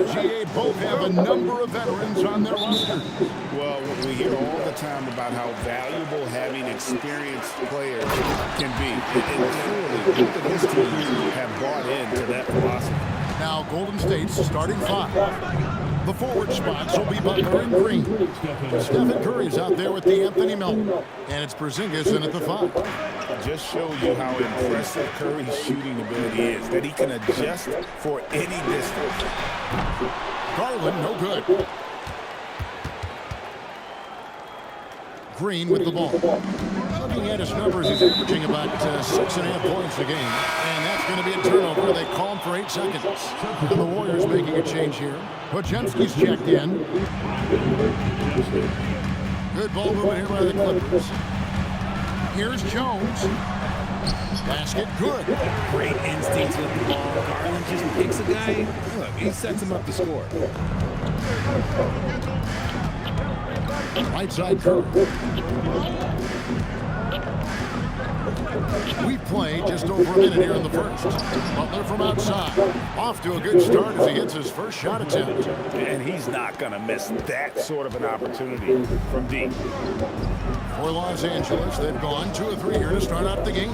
GA both have a number of veterans on their roster. Well, we hear all the time about how valuable having experienced players can be. And clearly, both of his teams have bought into that philosophy. Now, Golden State's starting five. The forward spots will be Butler and Green. Stephen Curry's out there with the Anthony Melton. And it's Porzingis in at the five. Just show you how impressive Curry's shooting ability is, that he can adjust for any distance. Garland, no good. Green with the ball. Looking at his numbers, he's averaging about 6.5 points a game. And that's going to be a turnover. They call him for 8 seconds. And the Warriors making a change here. Podziemski's checked in. Good ball movement here by the Clippers. Here's Jones. Basket good. Great instincts with the ball. Garland just picks a guy. Look, he sets him up to score. Right side Curry. We play just over a minute here in the first. Butler from outside. Off to a good start as he hits his first shot attempt. And he's not going to miss that sort of an opportunity from deep. For Los Angeles, they've gone 2 or 3 here to start out the game.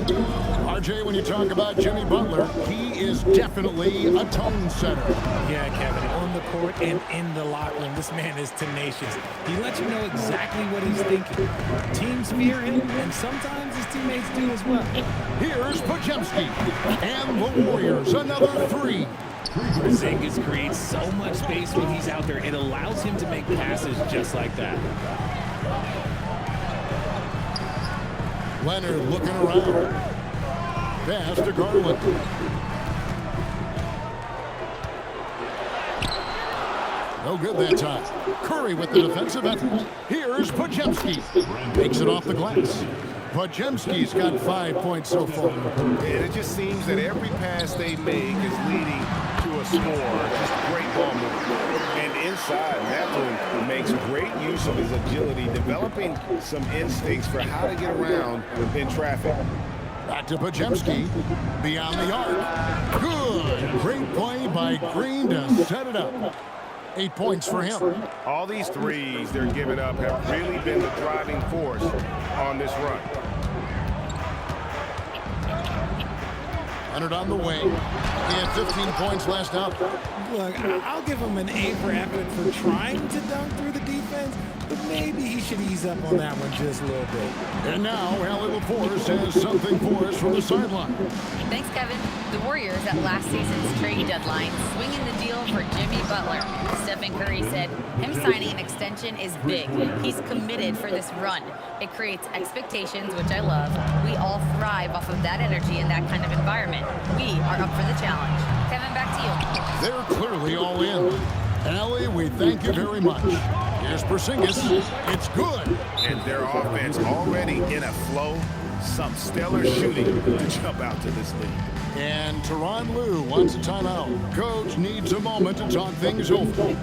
RJ, when you talk about Jimmy Butler, he is definitely a tone setter. Yeah, Kevin, on the court and in the locker room, this man is tenacious. He lets you know exactly what he's thinking. Teams fear him, and sometimes his teammates do as well. Here's Podziemski, and the Warriors, another 3. Porzingis creates so much space when he's out there. It allows him to make passes just like that. Leonard looking around. Pass to Garland. No good that time. Curry with the defensive effort. Here's Podziemski. Makes it off the glass. Podziemski's got 5 points so far. And it just seems that every pass they make is leading to a score. Just great ball movement. And inside, Melton makes great use of his agility, developing some instincts for how to get around in traffic. Back to Podziemski. Beyond the arc. Good. Great play by Green to set it up. 8 points for him. All these threes they're giving up have really been the driving force on this run. Leonard on the wing. He had 15 points last out. Look, I'll give him an A for effort for trying to dunk through the defense, but maybe he should ease up on that one just a little bit. And now, Allie LaForce has something for us from the sideline. Thanks, Kevin. The Warriors at last season's trade deadline swinging the deal for Jimmy Butler. Stephen Curry said him signing an extension is big. He's committed for this run. It creates expectations, which I love. We all thrive off of that energy in that kind of environment. We are up for the challenge. Kevin, back to you. They're clearly all in. Allie, we thank you very much. Here's Porzingis. It's good. And their offense already in a flow. Some stellar shooting to jump out to this lead. And Tyronn Lue wants a timeout. Coach needs a moment to talk things over.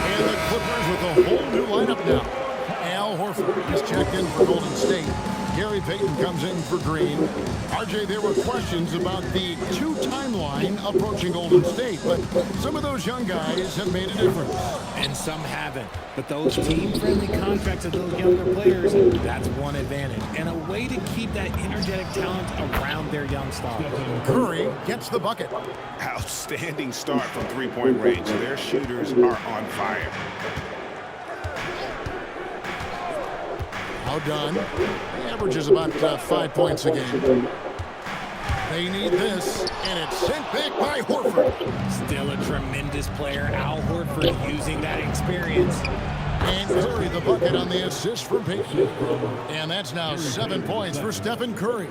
And the Clippers with a whole new lineup now. Al Horford is checked in for Golden State. Gary Payton comes in for Green. RJ, there were questions about the 2 timeline approaching Golden State, but some of those young guys have made a difference. And some haven't. But those team-friendly contracts of those younger players, that's one advantage. And a way to keep that energetic talent around their young stars. Curry gets the bucket. Outstanding start from three-point range. Their shooters are on fire. Now done. He averages about 5 points a game. They need this, and it's sent back by Horford. Still a tremendous player, Al Horford, using that experience. And Curry the bucket on the assist from Payton. And that's now 7 points for Stephen Curry.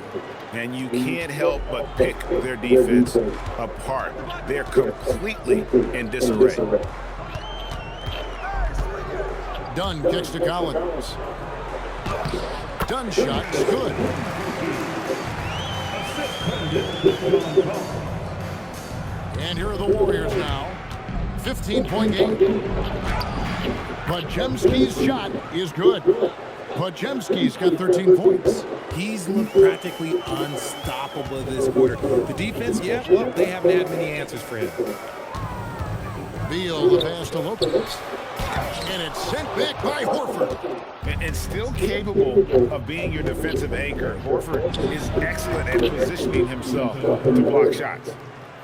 And you can't help but pick their defense apart. They're completely in disarray. Dunn kicks to Collins. Dunn's shot is good. And here are the Warriors now. 15-point game. Podziemski's shot is good. Podziemski's got 13 points. He's looked practically unstoppable this quarter. The defense, yeah, well, they haven't had many answers for him. Beal, the pass to Lopez. And it's sent back by Horford. And still capable of being your defensive anchor. Horford is excellent at positioning himself to block shots.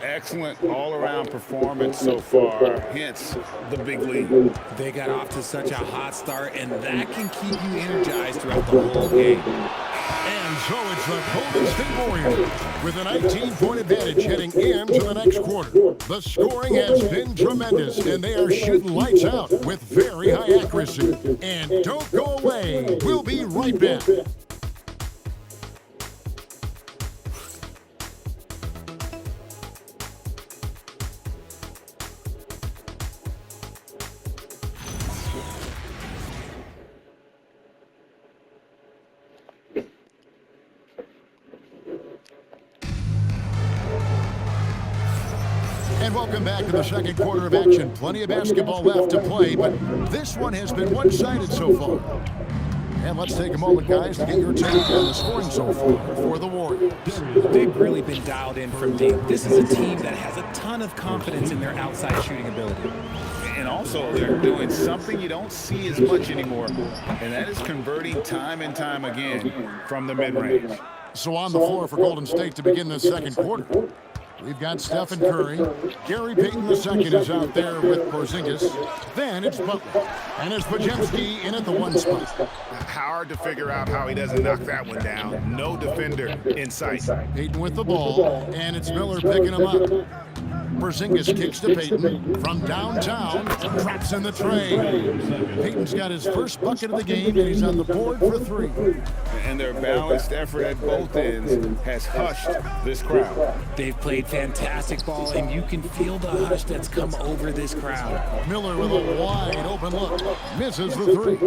Excellent all-around performance so far, hence the big lead. They got off to such a hot start, and that can keep you energized throughout the whole game. And so it's the Golden State Warriors with a 19-point advantage heading into the next quarter. The scoring has been tremendous, and they are shooting lights out with very high accuracy. And don't go away. We'll be right back. And welcome back to the second quarter of action. Plenty of basketball left to play, but this one has been one-sided so far. And let's take a moment, guys, to get your take on the scoring so far for the Warriors. They've really been dialed in from deep. This is a team that has a ton of confidence in their outside shooting ability. And also, they're doing something you don't see as much anymore, and that is converting time and time again from the mid-range. So on the floor for Golden State to begin the second quarter, we've got Stephen Curry. Gary Payton II is out there with Porzingis. Then it's Butler. And it's Podziemski in at the one spot. Hard to figure out how he doesn't knock that one down. No defender in sight. Payton with the ball, and it's Miller picking him up. Porzingis kicks to Payton from downtown, traps in the tray. Payton's got his first bucket of the game, and he's on the board for three. And their balanced effort at both ends has hushed this crowd. They've played fantastic ball, and you can feel the hush that's come over this crowd. Miller with a wide open look, misses the three.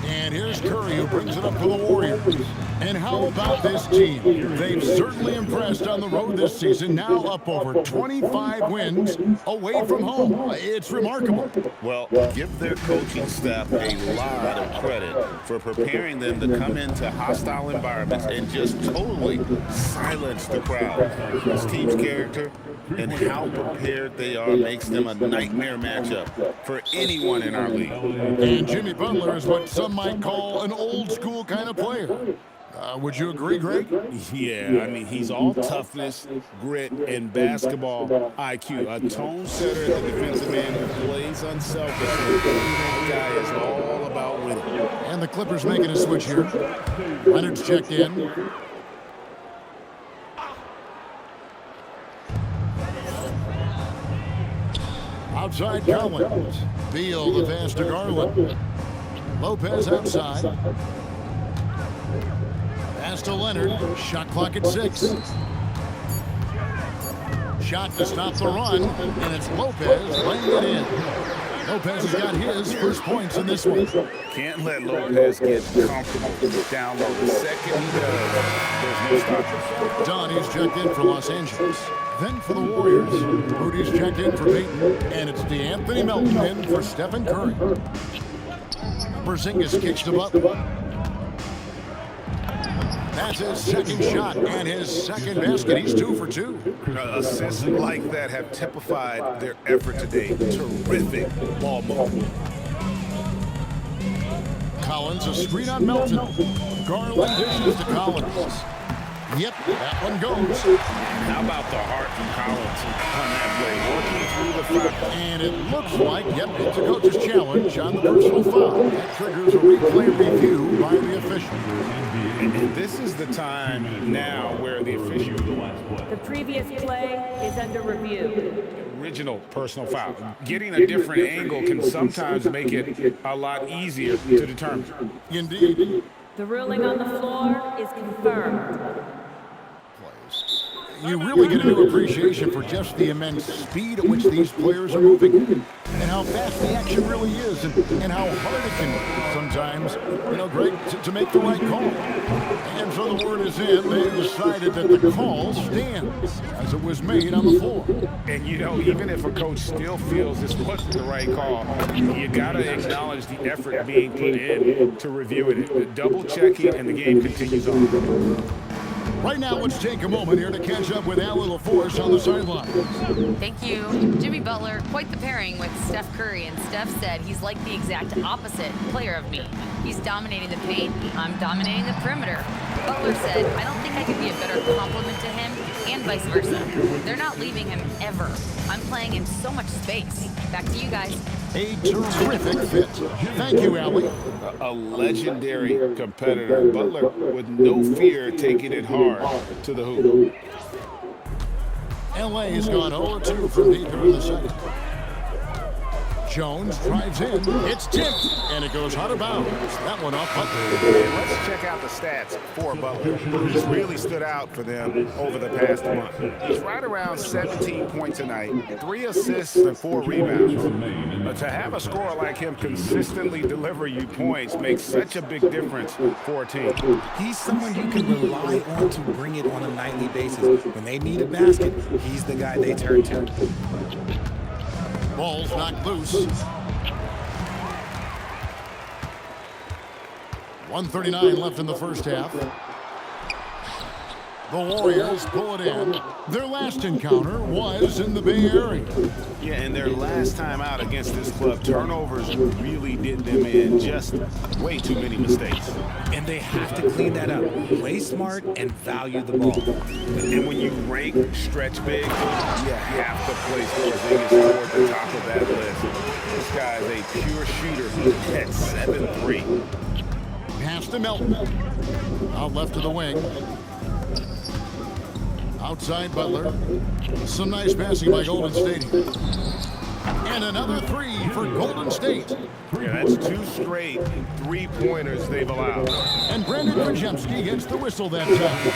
And here's Curry, who brings it up for the Warriors. And how about this team? They've certainly impressed on the road this season, now up over 25 wins away from home. It's remarkable. Well, give their coaching staff a lot of credit for preparing them to come into hostile environments and just totally silence the crowd. This team's character and how prepared they are makes them a nightmare matchup for anyone in our league. And Jimmy Butler is what some might call an old-school kind of player. Would you agree, Greg? Yeah, I mean, he's all toughness, grit, and basketball IQ. A tone setter at the defensive end who plays unselfishly. The guy is all about winning. And the Clippers making a switch here. Leonard's checked in. Outside Collins. Beal, the pass to Garland. Lopez outside. Pass to Leonard. Shot clock at 6. Shot to stop the run, and it's Lopez laying it in. Lopez has got his first points in this one. Can't let Lopez get comfortable down low. The second he does, there's no stopping. Donnie's checked in for Los Angeles. Then for the Warriors, Rudy's checked in for Payton, and it's DeAnthony Melton in for Stephen Curry. Porzingis kicks to Butler. That's his second shot and his second basket. He's 2 for 2. Assists like that have typified their effort today. Terrific ball movement. Collins, a screen on Melton. Garland dishes to Collins. Yep, that one goes. How about the heart from Collins on that play, working through the foul? And it looks like, yep, it's a coach's challenge on the personal foul. That triggers a replay review by the official. And this is the time now where the official... The previous play is under review. Original personal foul. Getting a different angle can sometimes make it a lot easier to determine. Indeed. The ruling on the floor is confirmed. you really get a new appreciation for just the immense speed at which these players are moving and how fast the action really is and how hard it can be sometimes, Greg, to make the right call. And so the word is in. They decided that the call stands as it was made on the floor. And, even if a coach still feels this wasn't the right call, you got to acknowledge the effort being put in to review it. Double checking, and the game continues on. Right now, let's take a moment here to catch up with Al LaForce on the sidelines. Thank you. Jimmy Butler, quite the pairing with Steph Curry, and Steph said he's like the exact opposite player of me. He's dominating the paint, I'm dominating the perimeter. Butler said, I don't think I could be a better complement to him, and vice versa. They're not leaving him ever. I'm playing in so much space. Back to you guys. A terrific fit. Thank you, Allie. A legendary competitor. Butler with no fear taking it hard to the hoop. LA's gone 0-2 from deep here in the second. Jones drives in. It's tipped, and it goes out of bounds. That one off Butler. And let's check out the stats for Butler. He's really stood out for them over the past month. He's right around 17 points a night, 3 assists and 4 rebounds. But to have a scorer like him consistently deliver you points makes such a big difference for a team. He's someone you can rely on to bring it on a nightly basis. When they need a basket, he's the guy they turn to. Ball's knocked loose. 1:39 left in the first half. The Warriors pull it in. Their last encounter was in the Bay Area. Yeah, and their last time out against this club, turnovers really did them in. Just way too many mistakes. And they have to clean that up. Play smart and value the ball. And when you rank stretch big, you have to place Porzingis toward the top of that list. This guy is a pure shooter at 7'3". Pass to Melton. Out left to the wing. Outside Butler. Some nice passing by Golden State. And another three for Golden State. Yeah, that's 2 straight 3-pointers they've allowed. And Brandon Krzyzewski gets the whistle that time.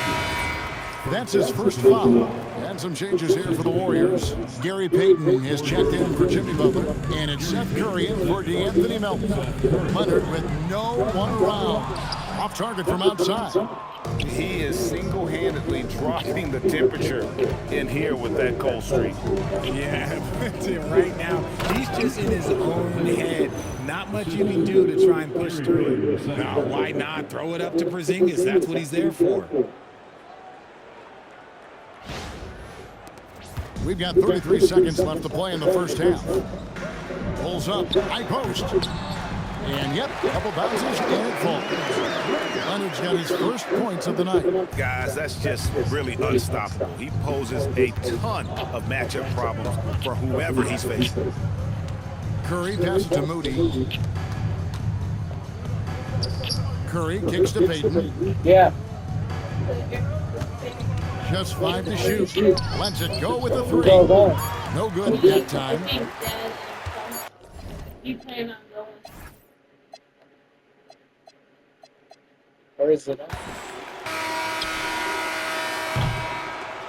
That's his first foul. And some changes here for the Warriors. Gary Payton has checked in for Jimmy Butler. And it's Seth Curry in for DeAnthony Melton. Leonard with no one around. Off target from outside. He is single-handedly dropping the temperature in here with that cold streak. Yeah, right now, he's just in his own head. Not much you can do to try and push through it. Now, why not throw it up to Porzingis? That's what he's there for. We've got 33 seconds left to play in the first half. Pulls up, high post. And yep, a couple bounces and it falls. Leonard's got his first points of the night. Guys, that's just really unstoppable. He poses a ton of matchup problems for whoever he's facing. Curry passes to Moody. Curry kicks to Payton. Yeah. Just 5 to shoot. Lets it go with a 3. No good that time. You plan on going? Or is it?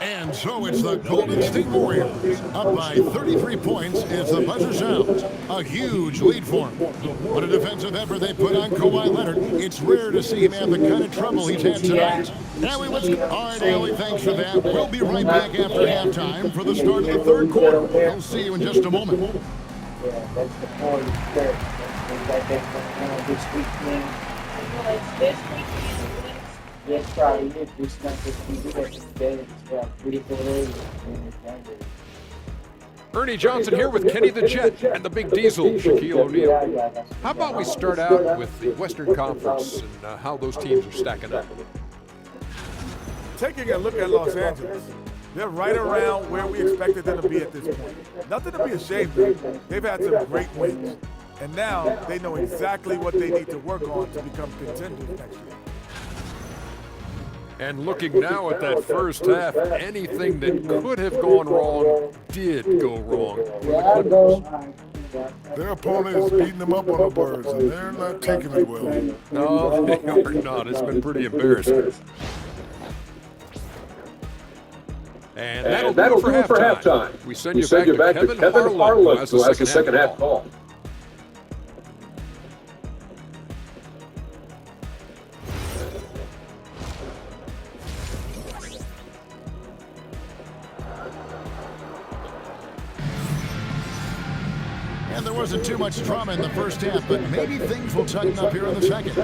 And so it's the Golden State Warriors up by 33 points as the buzzer sounds. A huge lead for him. What a defensive effort they put on Kawhi Leonard. It's rare to see him have the kind of trouble he's had tonight. Allie, let's go. All right, Allie, thanks for that. We'll be right back after halftime for the start of the third quarter. We'll see you in just a moment. Yeah, that's the point. This weekend. This weekend. Yes, probably is. This not just be good. It's 3 4 days. Ernie Johnson here with Kenny the Jet and the Big Diesel, Shaquille O'Neal. How about we start out with the Western Conference and how those teams are stacking up? Taking a look at Los Angeles, they're right around where we expected them to be at this point. Nothing to be ashamed of. They've had some great wins. And now they know exactly what they need to work on to become contenders next year. And looking now at that first half, anything that could have gone wrong did go wrong for the Clippers. Their opponent is beating them up on the birds, and they're not taking it well. No, they are not. It's been pretty embarrassing. And that'll do it for halftime. We send you back to Kevin Harlan, who has the second half call. And there wasn't too much drama in the first half, but maybe things will tighten up here in the second.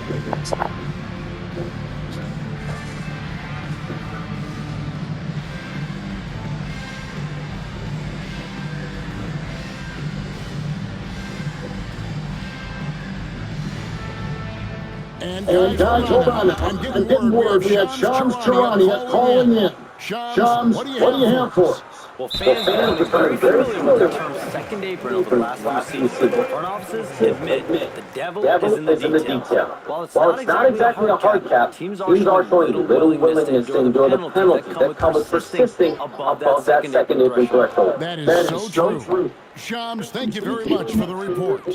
And guys, hold on. I'm getting word we have Shams Charania calling in. Shams, what do you have for us? Well, fans have been very familiar with the term second apron over the last few seasons. Front offices admit the devil is in the detail. While it's not exactly a hard cap, teams are showing little willingness to endure the penalties that come with persisting above that second apron threshold. That is so true. Shams, thank you very much for the report.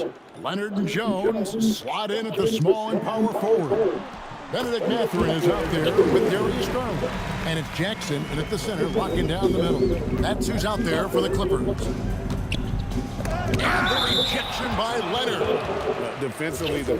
Leonard and Jones slot in at the small and power forward. Benedict Mathurin is out there with Darius Garland. And it's Jackson in at the center, locking down the middle. That's who's out there for the Clippers. And the rejection by Leonard. Defensively, the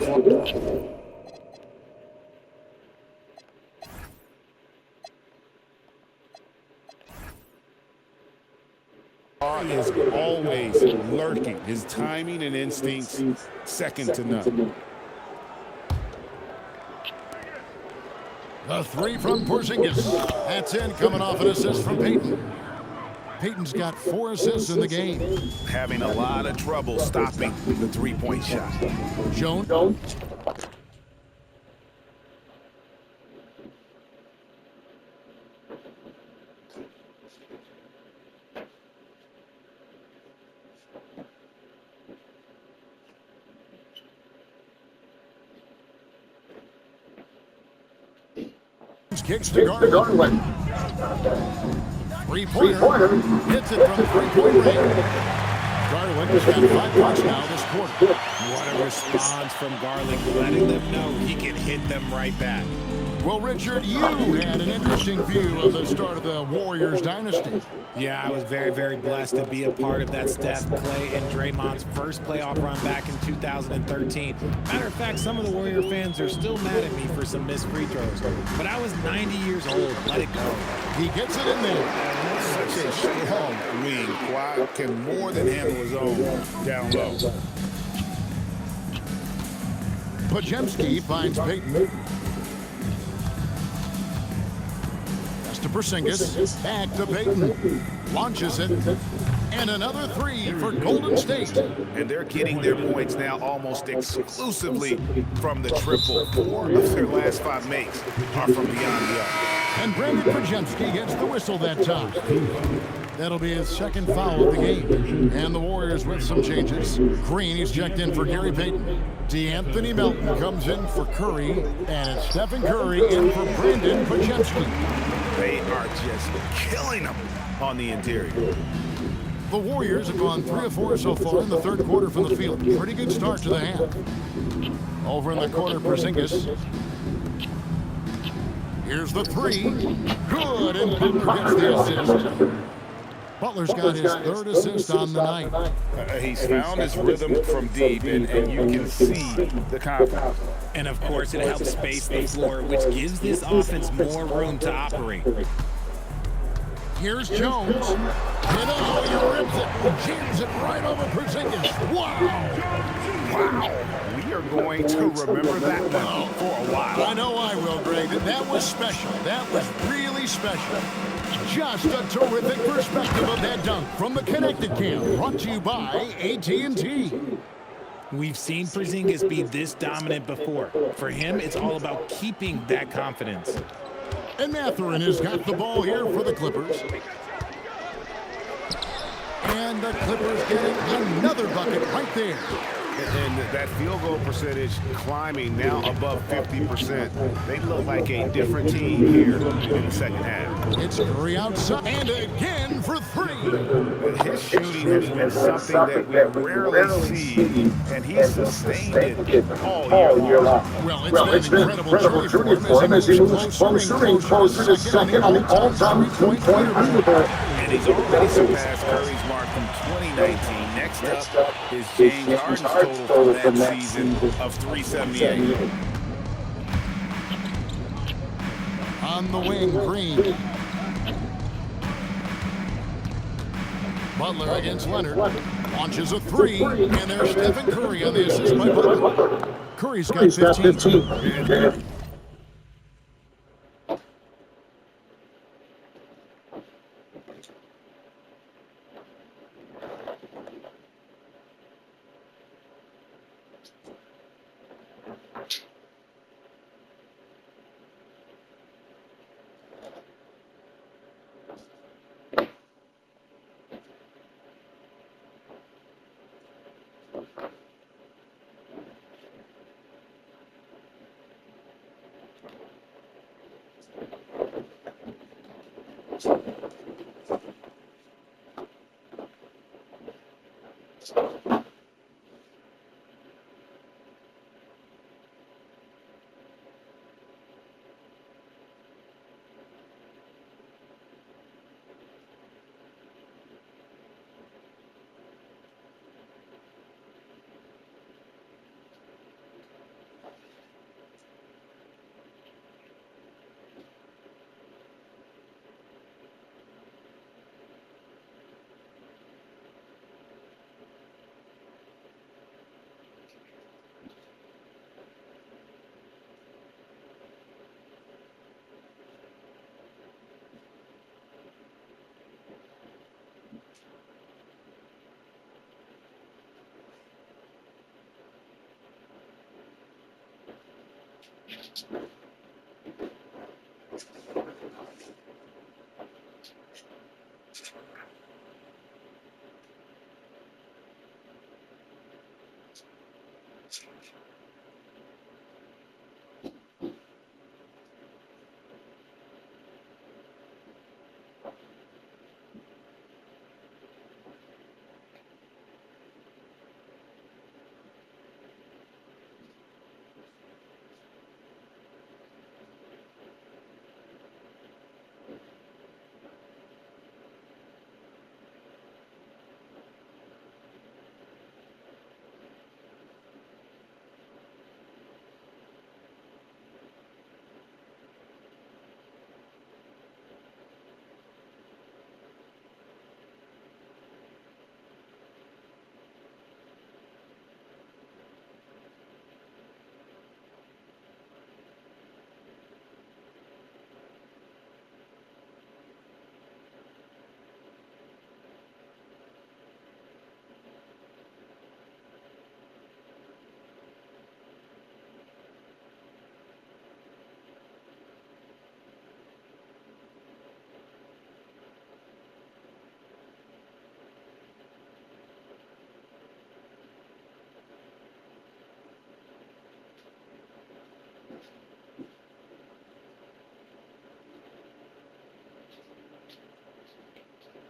is always lurking. His timing and instincts, second to none. The three from Porzingis. That's in, coming off an assist from Payton. Payton's got 4 assists in the game. Having a lot of trouble stopping the three-point shot. Jones. Kicks to Garland. Three-pointer. Hits it from three-point range. Garland has got 5 points now this quarter. What a response from Garland, letting them know he can hit them right back. Well, Richard, you had an interesting view of the start of the Warriors dynasty. Yeah, I was very, very blessed to be a part of that Steph, Clay, and Draymond's first playoff run back in 2013. Matter of fact, some of the Warrior fans are still mad at me for some missed free throws. But I was 90 years old. Let it go. He gets it in there. Such a strong wing. Kawhi can more than handle his own down low. Podziemski finds Payton. To Porzingis, back to Payton, launches it, and another 3 for Golden State. And they're getting their points now almost exclusively from the triple. 4 of their last 5 makes are from beyond the arc. And Brandon Podziemski gets the whistle that time. That'll be his second foul of the game. And the Warriors with some changes. Green, he's checked in for Gary Payton. DeAnthony Melton comes in for Curry, and it's Stephen Curry in for Brandon Podziemski. They are just killing them on the interior. The Warriors have gone 3 of 4 so far in the third quarter from the field. Pretty good start to the half. Over in the corner, Porzingis. Here's the 3. Good, and Butler gets the assist. Butler's got his 3rd assist on the night. He's found his rhythm from deep, and you can see the confidence. And, of course, it helps space the floor, which gives this offense more room to operate. Here's Jones. He rips it, jams it right over Porzingis. Wow. We are going to remember that one for a while. I know I will, Greg. That was special. That was really special. Just a terrific perspective of that dunk from the Connected Cam, brought to you by AT&T. We've seen Porzingis be this dominant before. For him, it's all about keeping that confidence. And Mathurin has got the ball here for the Clippers. And the Clippers getting another bucket right there. And that field goal percentage climbing now above 50%. They look like a different team here in the second half. It's Curry outside, and again for three. His shooting has been something that we rarely see, and he's sustained it all year long. Well, it's been incredible journey for him as he moves closer and closer to second on the all-time two-point leaderboard. And he's already surpassed Curry's mark from 2019. Next up is James Harden's total for that season of 378. On the wing, Green. Butler against Leonard. Launches a three, and there's Stephen Curry on the assist by Butler. Curry's got 15.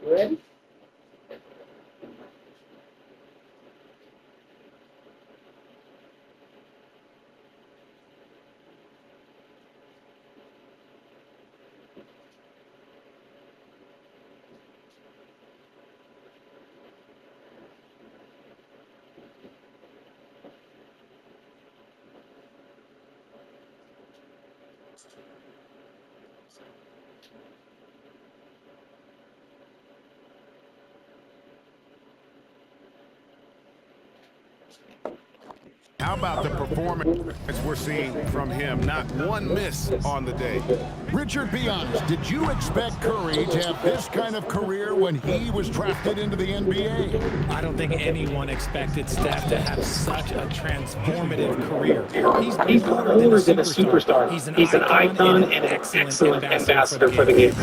Ready? How about the performance we're seeing from him? Not one miss on the day. Richard, be honest, did you expect Curry to have this kind of career when he was drafted into the NBA? I don't think anyone expected Steph to have such a transformative career. He's more than a superstar. He's an icon and an excellent ambassador for the game.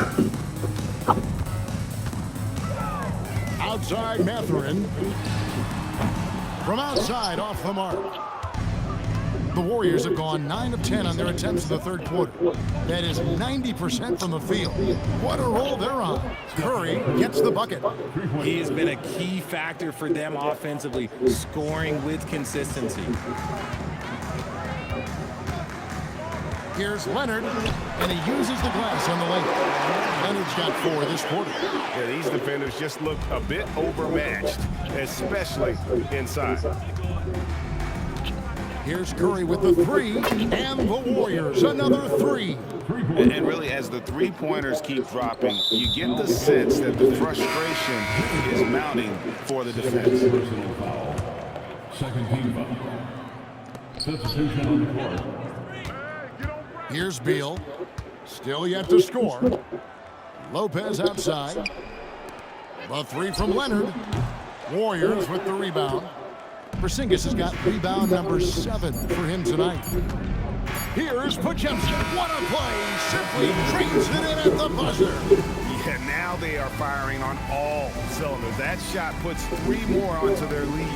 Outside Mathurin. From outside, off the mark. The Warriors have gone 9 of 10 on their attempts in the third quarter. That is 90% from the field. What a roll they're on. Curry gets the bucket. He has been a key factor for them offensively, scoring with consistency. Here's Leonard, and he uses the glass on the lane. Leonard's got 4 this quarter. Yeah, these defenders just look a bit overmatched, especially inside. Here's Curry with the 3, and the Warriors another 3. And really, as the three-pointers keep dropping, you get the sense that the frustration is mounting for the defense. Second team foul. Substitution on the court. Here's Beal. Still yet to score. Lopez outside. The 3 from Leonard. Warriors with the rebound. Porzingis has got rebound number 7 for him tonight. Here's Podziemski. What a play. Simply drains it in at the buzzer. Yeah, now they are firing on all cylinders. That shot puts 3 more onto their lead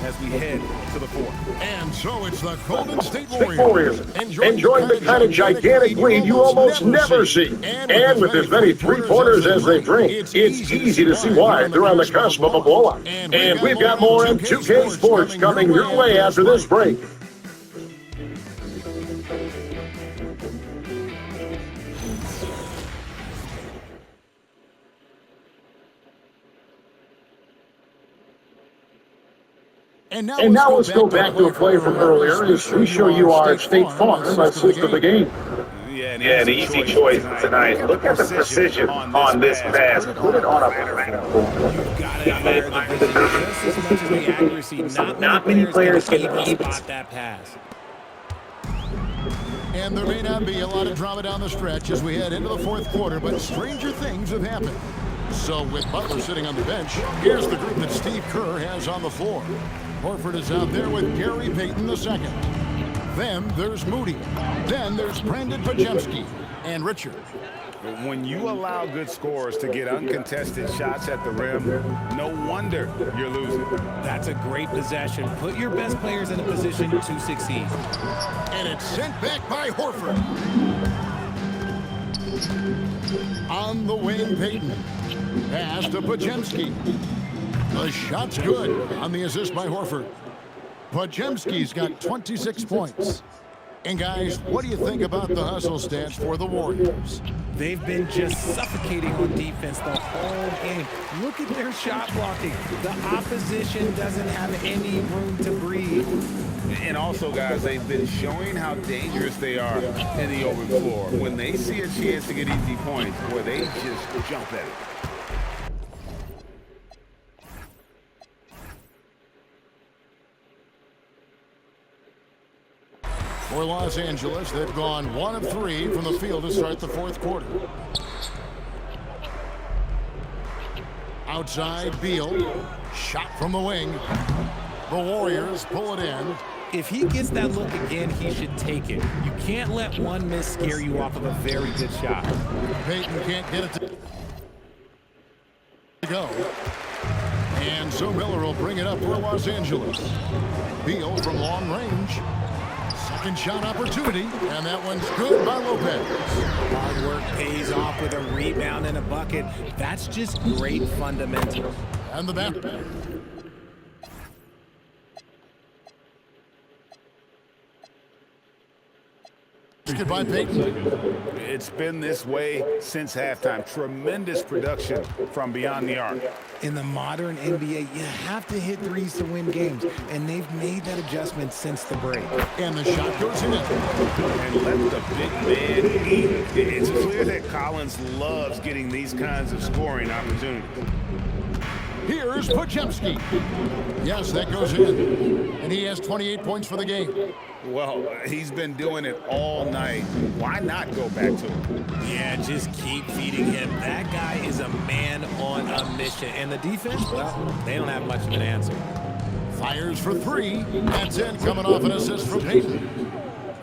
as we head to the 4th. And so it's the Golden State Warriors. Enjoying the kind of gigantic lead you almost never see. And with as many three-pointers as they bring, it's easy to see why they're on the cusp of a blowout. And we've got more M2K Sports coming your way after this break. And now let's go back to a play from earlier as we show you our State Farm assist of the game. Yeah, an easy choice tonight. Look at the precision on this pass. Put it on a platform. You've got to admire the vision just as much as the accuracy. Not many players can even spot that pass. And there may not be a lot of drama down the stretch as we head into the 4th quarter, but stranger things have happened. So with Butler sitting on the bench, here's the group that Steve Kerr has on the floor. Horford is out there with Gary Payton II. Then there's Moody. Then there's Brandon Podziemski and Richard. When you allow good scorers to get uncontested shots at the rim, no wonder you're losing. That's a great possession. Put your best players in a position to succeed. And it's sent back by Horford. On the wing, Payton. Pass to Podziemski. The shot's good on the assist by Horford. Podziemski's got 26 points. And guys, what do you think about the hustle stats for the Warriors? They've been just suffocating on defense the whole game. Look at their shot blocking. The opposition doesn't have any room to breathe. And also, guys, they've been showing how dangerous they are in the open floor. When they see a chance to get easy points, boy, they just jump at it. For Los Angeles, they've gone 1 of 3 from the field to start the 4th quarter. Outside, Beal. Shot from the wing. The Warriors pull it in. If he gets that look again, he should take it. You can't let one miss scare you off of a very good shot. Payton can't get it to go. And so Miller will bring it up for Los Angeles. Beal from long range. Second shot opportunity, and that one's good by Lopez. Hard work pays off with a rebound and a bucket. That's just great fundamentals. And the back. By Payton. It's been this way since halftime. Tremendous production from beyond the arc. In the modern NBA, you have to hit threes to win games, and they've made that adjustment since the break. And the shot goes in. And let the big man eat. It's clear that Collins loves getting these kinds of scoring opportunities. Here's Podziemski. Yes, that goes in. And he has 28 points for the game. Well, he's been doing it all night. Why not go back to him? Yeah, just keep feeding him. That guy is a man on a mission. And the defense, well, they don't have much of an answer. Fires for 3. That's in, coming off an assist from Payton.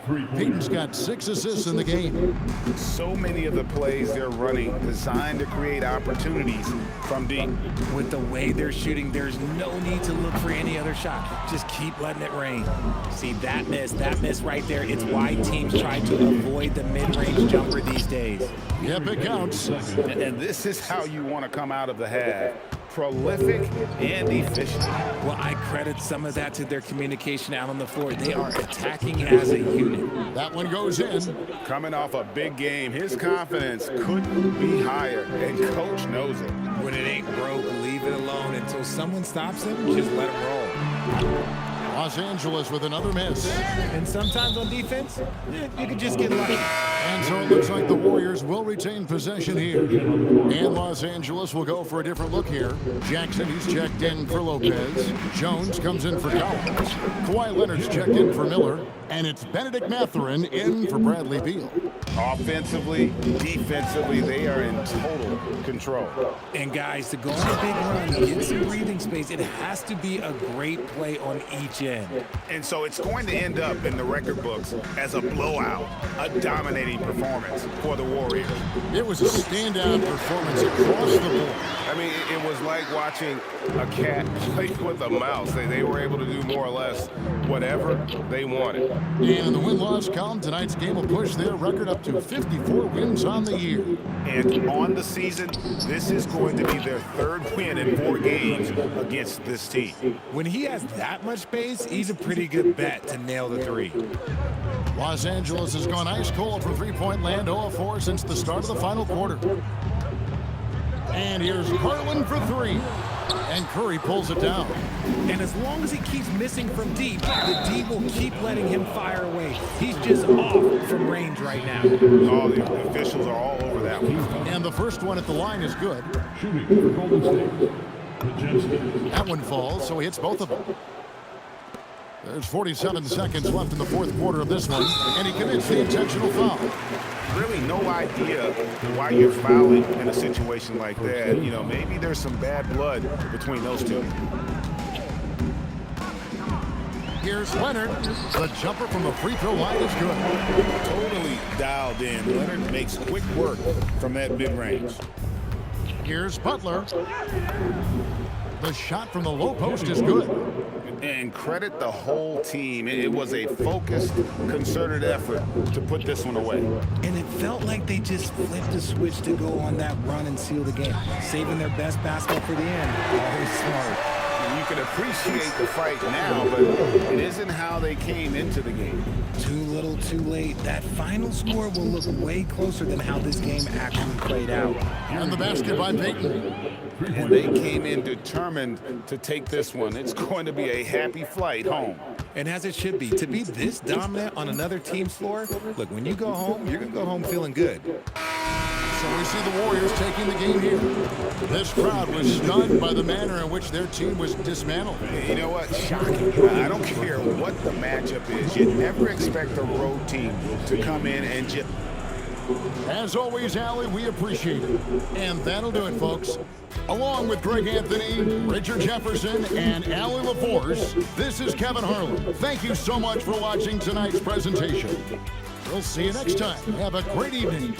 Peyton's got 6 assists in the game. So many of the plays they're running designed to create opportunities from deep. With the way they're shooting, there's no need to look for any other shot. Just keep letting it rain. See, that miss right there, it's why teams try to avoid the mid-range jumper these days. Yep, it counts. And this is how you want to come out of the half. Prolific and efficient. Well, I credit some of that to their communication out on the floor. They are attacking as a unit. That one goes in. Coming off a big game, his confidence couldn't be higher, and coach knows it. When it ain't broke, leave it alone until someone stops him. Just let him roll. Los Angeles with another miss. And sometimes on defense, you can just get lucky. And so it looks like the Warriors will retain possession here. And Los Angeles will go for a different look here. Jackson, he's checked in for Lopez. Jones comes in for Collins. Kawhi Leonard's checked in for Miller. And it's Benedict Mathurin in for Bradley Beal. Offensively, defensively, they are in total control. And guys, to go on a big run, get some breathing space, it has to be a great play on each end. And so it's going to end up in the record books as a blowout, a dominating performance for the Warriors. It was a standout performance across the board. I mean, it was like watching a cat play with a mouse. They were able to do more or less whatever they wanted. And in the win-loss column, tonight's game will push their record up to 54 wins on the year. And on the season, this is going to be their 3rd win in 4 games against this team. When he has that much space, he's a pretty good bet to nail the 3. Los Angeles has gone ice cold from three-point land, 0 of 4 since the start of the final quarter. And here's Garland for 3. And Curry pulls it down. And as long as he keeps missing from deep, the D will keep letting him fire away. He's just off from range right now. Oh, the officials are all over that one. And the first one at the line is good. Shooting for Golden State. Majenski. That one falls, so he hits both of them. There's 47 seconds left in the 4th quarter of this one, and he commits the intentional foul. Really no idea why you're fouling in a situation like that. You know, maybe there's some bad blood between those two. Here's Leonard. The jumper from the free throw line is good. Totally dialed in. Leonard makes quick work from that mid-range. Here's Butler. The shot from the low post is good. And credit the whole team. It was a focused, concerted effort to put this one away. And it felt like they just flipped a switch to go on that run and seal the game, saving their best basketball for the end. Always smart. You can appreciate the fight now, but it isn't how they came into the game. Too little, too late. That final score will look way closer than how this game actually played out. And the basket by Peyton. And they came in determined to take this one. It's going to be a happy flight home. And as it should be, to be this dominant on another team's floor, look, when you go home, you're going to go home feeling good. So we see the Warriors taking the game here. This crowd was stunned by the manner in which their team was dismantled. You know what? Shocking. I don't care what the matchup is. You never expect a road team to come in and just... As always, Allie, we appreciate it. And that'll do it, folks. Along with Greg Anthony, Richard Jefferson, and Allie LaForce, this is Kevin Harlan. Thank you so much for watching tonight's presentation. We'll see you next time. Have a great evening.